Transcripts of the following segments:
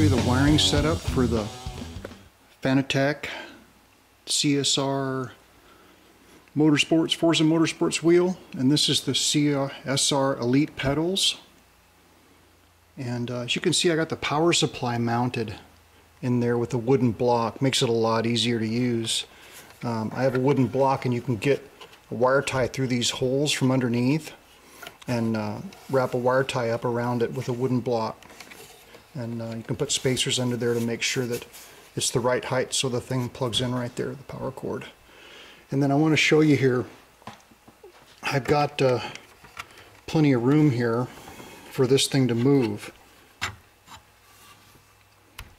you the wiring setup for the Fanatec CSR Motorsports Forza Motorsports wheel, and this is the CSR Elite pedals. And as you can see, I got the power supply mounted in there with a wooden block. Makes it a lot easier to use. I have a wooden block, and you can get a wire tie through these holes from underneath and wrap a wire tie up around it with a wooden block. And you can put spacers under there to make sure that it's the right height so the thing plugs in right there, the power cord. And then I want to show you here, I've got plenty of room here for this thing to move.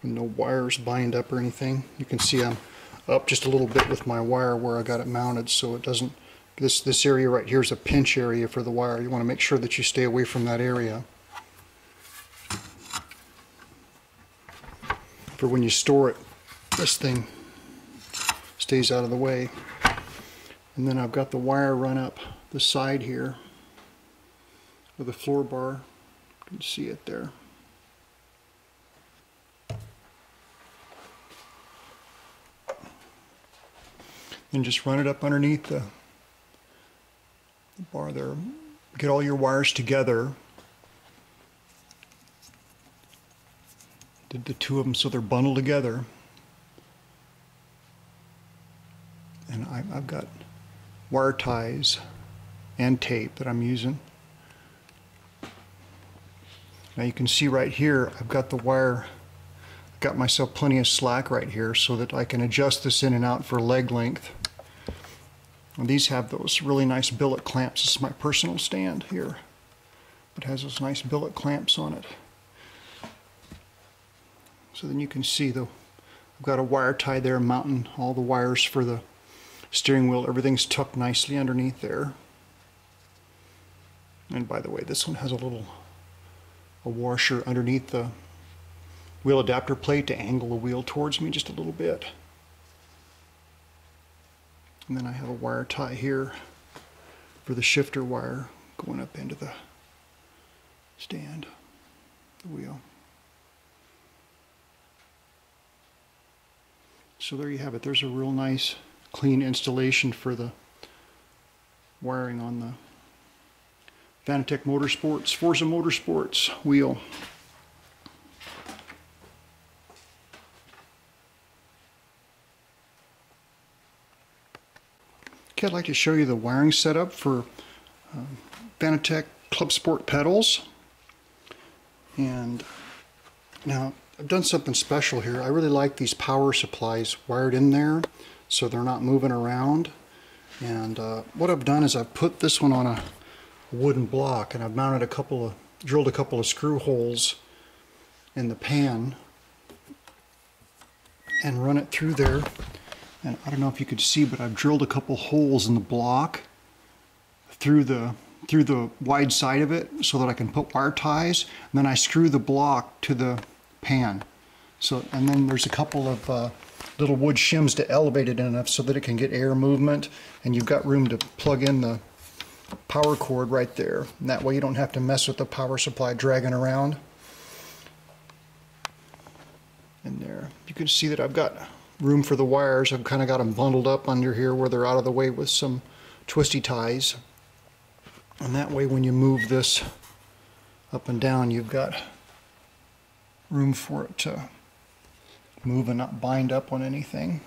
No wires bind up or anything. You can see I'm up just a little bit with my wire where I got it mounted, so it doesn't, this area right here is a pinch area for the wire. You want to make sure that you stay away from that area for when you store it. This thing stays out of the way. And then I've got the wire run up the side here with a floor bar. You can see it there. And just run it up underneath the bar there. Get all your wires together. Did the two of them so they're bundled together. And I've got wire ties and tape that I'm using. Now you can see right here, I've got the wire, I've got myself plenty of slack right here so that I can adjust this in and out for leg length. And these have those really nice billet clamps. This is my personal stand here. It has those nice billet clamps on it. So then you can see I've got a wire tie there mounting all the wires for the steering wheel. Everything's tucked nicely underneath there. And by the way, this one has a washer underneath the wheel adapter plate to angle the wheel towards me just a little bit. And then I have a wire tie here for the shifter wire going up into the stand, the wheel. So there you have it. There's a real nice clean installation for the wiring on the Fanatec Motorsports Forza Motorsports wheel. Okay, I'd like to show you the wiring setup for Fanatec Clubsport pedals. And now I've done something special here. I really like these power supplies wired in there so they're not moving around. And what I've done is I've put this one on a wooden block, and I've mounted drilled a couple of screw holes in the pan and run it through there. And I don't know if you could see, but I've drilled a couple holes in the block through the wide side of it so that I can put wire ties, and then I screw the block to the pan. So, and then there's a couple of little wood shims to elevate it enough so that it can get air movement, and you've got room to plug in the power cord right there. And that way you don't have to mess with the power supply dragging around. And there, you can see that I've got room for the wires. I've kind of got them bundled up under here where they're out of the way with some twisty ties. And that way when you move this up and down, you've got room for it to move and not bind up on anything.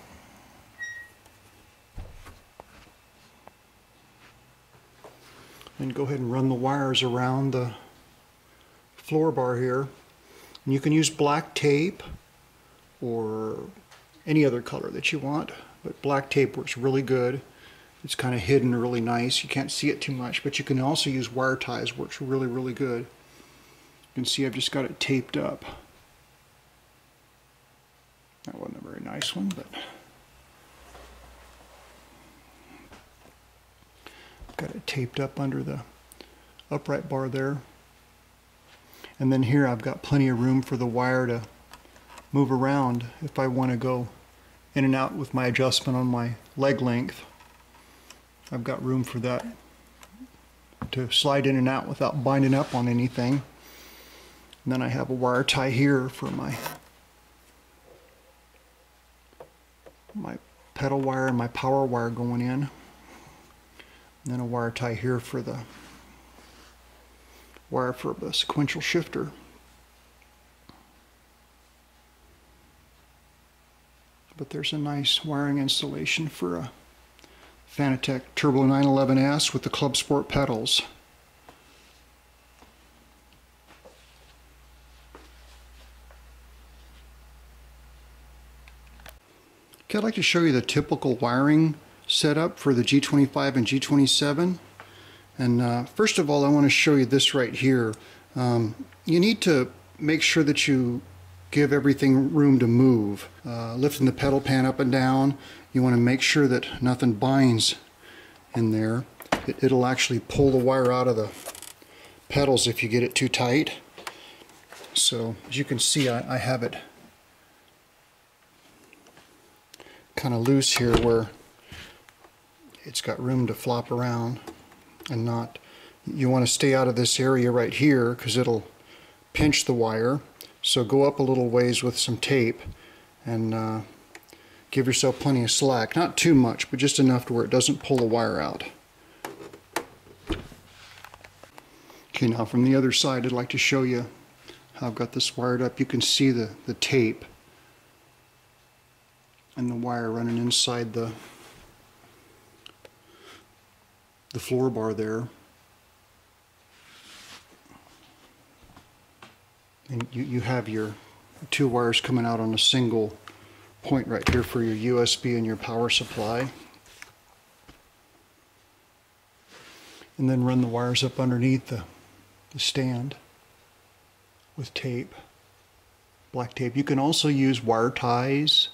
And go ahead and run the wires around the floor bar here. And you can use black tape or any other color that you want, but black tape works really good. It's kind of hidden really nice. You can't see it too much, but you can also use wire ties. Works really, really good. You can see I've just got it taped up. That wasn't a very nice one, but got it taped up under the upright bar there. And then here I've got plenty of room for the wire to move around if I want to go in and out with my adjustment on my leg length. I've got room for that to slide in and out without binding up on anything. And then I have a wire tie here for my my pedal wire and my power wire going in. And then a wire tie here for the wire for the sequential shifter. But there's a nice wiring installation for a Fanatec Turbo 911S with the Clubsport pedals. Okay, I'd like to show you the typical wiring setup for the G25 and G27. And first of all, I want to show you this right here. You need to make sure that you give everything room to move. Lifting the pedal pan up and down, you want to make sure that nothing binds in there. It'll actually pull the wire out of the pedals if you get it too tight. So as you can see, I have it kind of loose here where it's got room to flop around and not. You want to stay out of this area right here because it'll pinch the wire. So go up a little ways with some tape and give yourself plenty of slack. Not too much, but just enough to where it doesn't pull the wire out. Okay, now from the other side, I'd like to show you how I've got this wired up. You can see the tape and the wire running inside the floor bar there. And you have your two wires coming out on a single point right here for your USB and your power supply. And then run the wires up underneath the stand with tape, black tape. You can also use wire ties.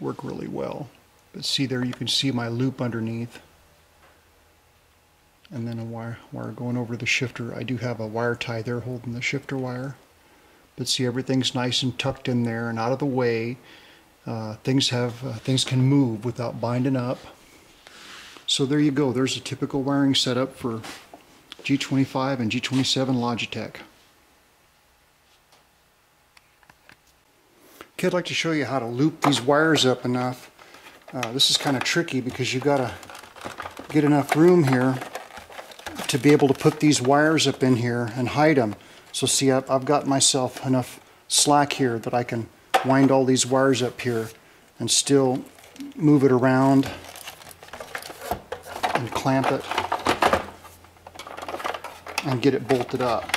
Work really well. But see there, you can see my loop underneath. And then a wire going over the shifter. I do have a wire tie there holding the shifter wire. But see, everything's nice and tucked in there and out of the way. Things can move without binding up. So there you go. There's a typical wiring setup for G25 and G27 Logitech. Okay, I'd like to show you how to loop these wires up enough. This is kind of tricky because you got to get enough room here to be able to put these wires up in here and hide them. So see, I've got myself enough slack here that I can wind all these wires up here and still move it around and clamp it and get it bolted up.